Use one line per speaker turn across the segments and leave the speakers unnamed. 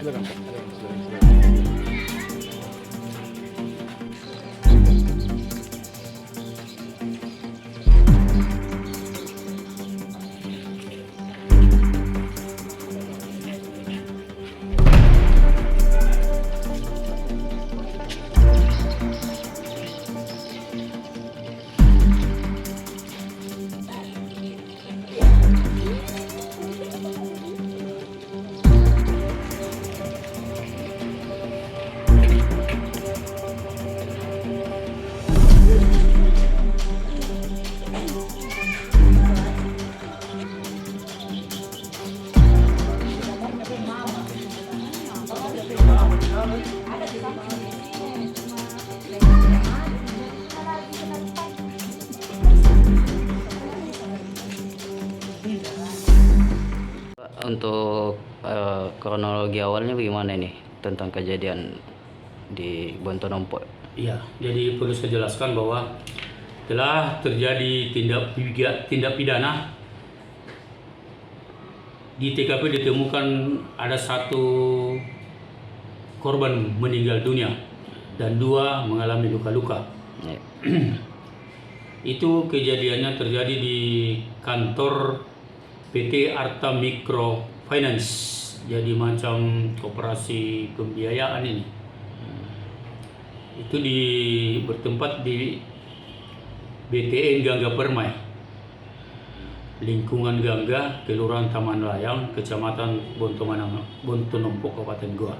Silakan.
Untuk kronologi awalnya bagaimana ini tentang kejadian di Bontonompo?
Iya, jadi perlu saya jelaskan bahwa telah terjadi tindak pidana. Di TKP ditemukan ada 1 korban meninggal dunia dan 2 mengalami luka-luka.
Ya.
Itu kejadiannya terjadi di kantor PT Arta Micro Finance, jadi macam koperasi pembiayaan ini. Itu bertempat di BTN Gangga Permai, lingkungan Gangga, Kelurahan Taman Layang, Kecamatan Bontonompo, Kabupaten Goa.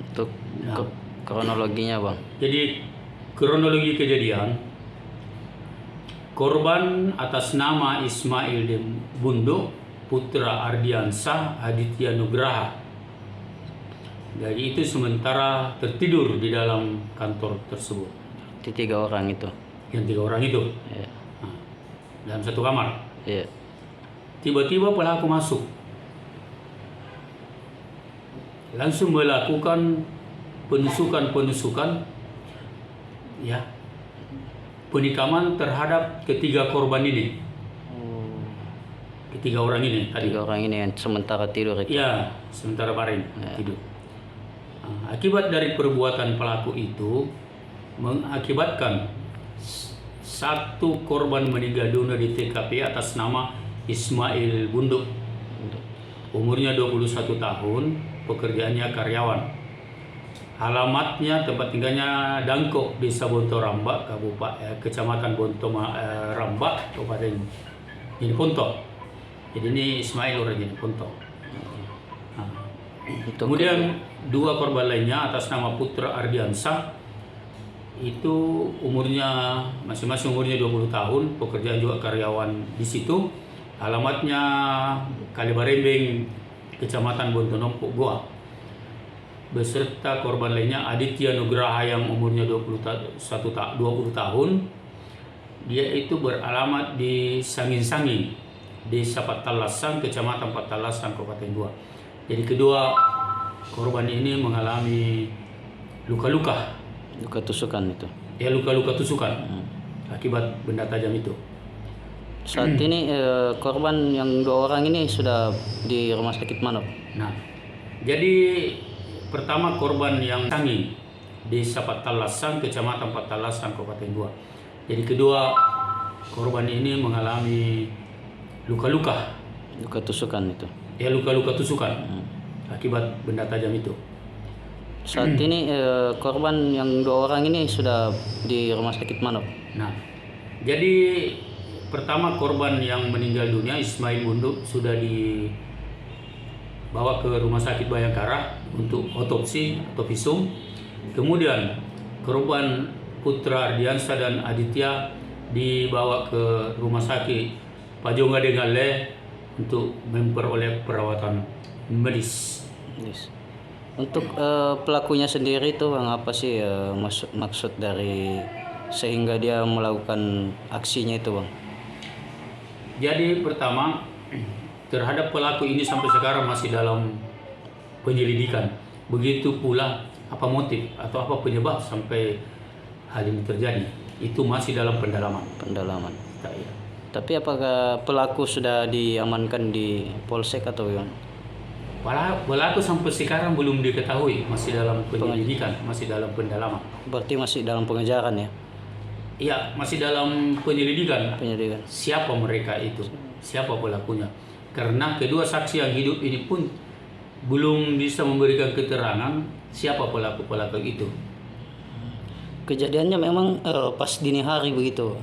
Untuk kronologinya, Bang.
Jadi kronologi kejadian, korban atas nama Ismail Bundo, putra Ardiansah Aditya Nugraha. Jadi itu sementara tertidur di dalam kantor tersebut.
Di 3 orang itu.
Yang 3 orang itu.
Ya.
Nah, dalam 1 kamar.
Ya.
Tiba-tiba pelaku masuk. Langsung melakukan penusukan, ya, penikaman terhadap ketiga korban ini. Ketiga orang ini tadi.
3 orang ini yang sementara tidur itu.
Ya, sementara baring tidur. Nah, akibat dari perbuatan pelaku itu mengakibatkan 1 korban meninggal dunia di TKP atas nama Ismail Bundo. Umurnya 21 tahun, pekerjaannya karyawan. Alamatnya, tempat tinggalnya Dangko, Desa Bontoramba, Kecamatan Bontoramba, Kabupaten Jeneponto. Jadi ini Ismail orang Jeneponto. Nah, kemudian 2 korban lainnya atas nama Putra Ardiansah, itu umurnya masing-masing umurnya 20 tahun, pekerjaan juga karyawan di situ. Alamatnya Kalibarembeng, Kecamatan Bontonompo, Goa. Beserta korban lainnya Aditya Nugraha yang umurnya 20 tahun. Dia itu beralamat di Sangin-Sangin, Desa Patalasang, Kecamatan Patalasang, Kabupaten Goa. Jadi kedua korban ini mengalami luka-luka.
Luka tusukan itu.
Ya, luka-luka tusukan akibat benda tajam itu.
Saat ini korban yang 2 orang ini sudah di rumah sakit mana?
Nah, jadi pertama korban yang Sangi, Desa Patalasang, Kecamatan Patalasang, Kabupaten Goa. Jadi kedua korban ini mengalami luka-luka.
Luka tusukan itu.
Ya, luka-luka tusukan akibat benda tajam itu.
Saat ini korban yang 2 orang ini sudah di rumah sakit mana?
Nah, jadi pertama korban yang meninggal dunia Ismail Bundu sudah dibawa ke Rumah Sakit Bayangkara untuk otopsi atau visum. Kemudian korban Putra Ardiansa dan Aditya dibawa ke Rumah Sakit Pajongga Dengale untuk memperoleh perawatan medis.
Yes. Untuk pelakunya sendiri itu Bang, apa sih maksud dari sehingga dia melakukan aksinya itu Bang?
Jadi pertama, terhadap pelaku ini sampai sekarang masih dalam penyelidikan. Begitu pula apa motif atau apa penyebab sampai hal ini terjadi, itu masih dalam pendalaman. Ya.
Tapi apakah pelaku sudah diamankan di Polsek atau bagaimana?
Pelaku sampai sekarang belum diketahui, masih dalam penyelidikan, masih dalam pendalaman.
Berarti masih dalam pengejaran ya?
Iya, masih dalam penyelidikan. Siapa mereka itu? Siapa pelakunya? Karena kedua saksi yang hidup ini pun belum bisa memberikan keterangan siapa pelaku itu.
Kejadiannya memang pas dini hari begitu.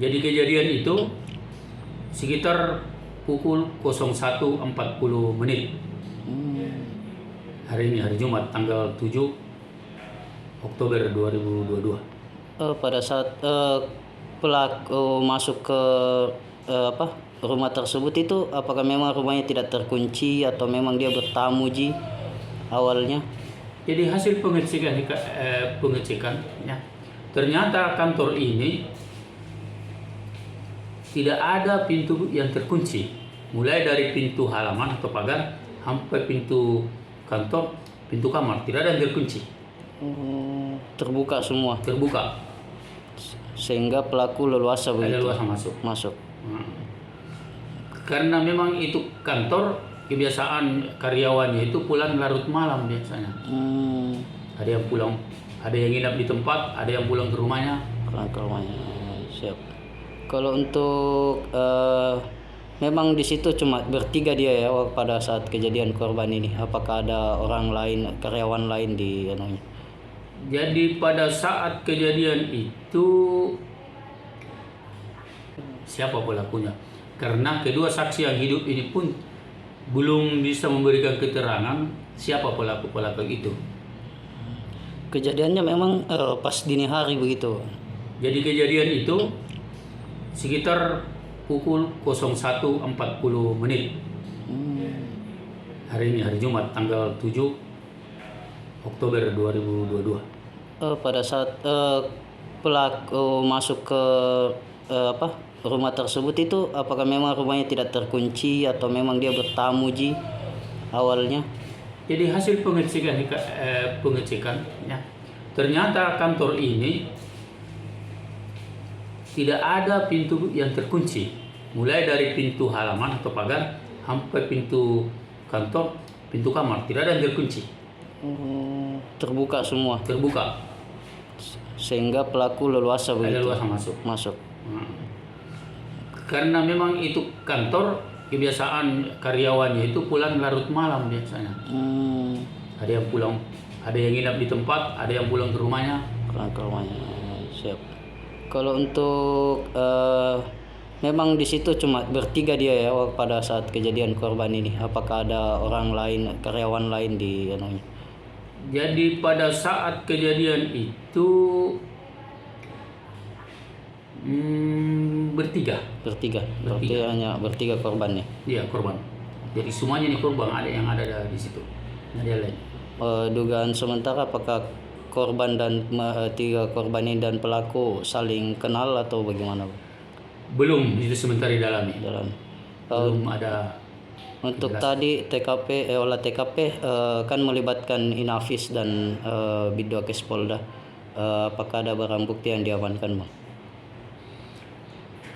Jadi kejadian itu sekitar pukul 01.40 menit. Hari ini hari Jumat tanggal 7 Oktober 2022.
Pada saat pelaku masuk ke rumah tersebut itu, apakah memang rumahnya tidak terkunci atau memang dia bertamu awalnya?
Jadi hasil pengecekan ya, ternyata kantor ini tidak ada pintu yang terkunci, mulai dari pintu halaman atau pagar sampai pintu kantor, pintu kamar tidak ada yang terkunci.
Terbuka semua.
Terbuka.
Sehingga pelaku leluasa begitu.
Leluasa masuk. Karena memang itu kantor, kebiasaan karyawannya itu pulang larut malam biasanya. Ada yang pulang, ada yang nginap di tempat, ada yang pulang ke rumahnya.
Siap. Kalau untuk memang di situ cuma bertiga dia ya pada saat kejadian korban ini. Apakah ada orang lain, karyawan lain di anunya?
Jadi pada saat kejadian itu siapa pelakunya? Karena kedua saksi yang hidup ini pun belum bisa memberikan keterangan siapa pelaku itu.
Kejadiannya memang pas dini hari begitu.
Jadi kejadian itu sekitar pukul 01.40 menit. Hari ini hari Jumat tanggal 7 Oktober 2022.
Pada saat pelaku masuk ke rumah tersebut itu, apakah memang rumahnya tidak terkunci atau memang dia bertamu awalnya?
Jadi hasil pengecekan ya, ternyata kantor ini tidak ada pintu yang terkunci, mulai dari pintu halaman atau pagar sampai pintu kantor, pintu kamar tidak ada yang terkunci.
Terbuka semua.
Terbuka.
Sehingga pelaku leluasa begitu.
Leluasa masuk. Karena memang itu kantor, kebiasaan karyawannya itu pulang larut malam biasanya. Ada yang pulang, ada yang nginap di tempat, ada yang pulang ke rumahnya.
Siap. Kalau untuk memang di situ cuma bertiga dia ya pada saat kejadian korban ini. Apakah ada orang lain, karyawan lain di anunya?
Jadi pada saat kejadian itu bertiga.
Berarti hanya bertiga korbannya.
Iya, korban. Jadi semuanya nih korban, ada yang ada di situ. Ada lain.
Dugaan sementara apakah korban dan tiga korban ini dan pelaku saling kenal atau bagaimana?
Belum, itu sementara didalami. belum ada.
Untuk tadi TKP, olah TKP kan melibatkan Inavis dan Bidokes Polda. Apakah ada barang bukti yang diamankan, Bang?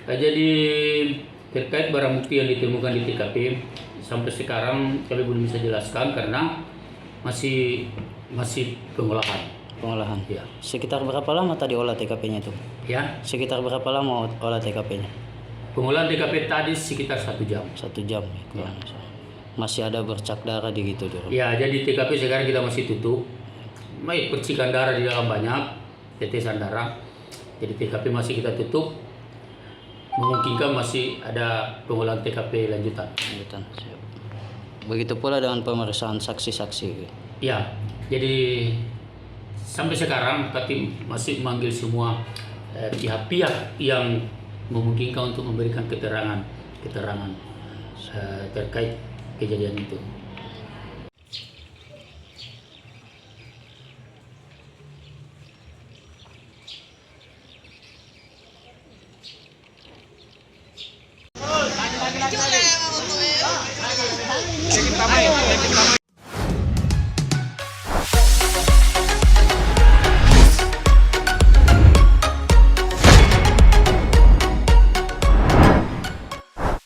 Jadi terkait barang bukti yang ditemukan di TKP sampai sekarang kami belum bisa jelaskan karena masih pengolahan.
Pengolahan.
Ya.
Sekitar berapa lama tadi olah TKP-nya itu?
Ya,
Sekitar berapa lama olah TKP-nya?
pengolahan TKP tadi sekitar 1 jam.
1 jam ya, kurang lebih. Masih ada bercak darah di gitu di rumah.
Ya, jadi TKP sekarang kita masih tutup. Baik, percikan darah di dalam banyak, tetesan darah. Jadi TKP masih kita tutup. Memungkinkan masih ada pengolahan TKP lanjutan.
Lanjutan. Siap. Begitu pula dengan pemeriksaan saksi-saksi.
Ya, jadi sampai sekarang kami masih memanggil semua pihak-pihak yang memungkinkan untuk memberikan keterangan terkait kejadian itu.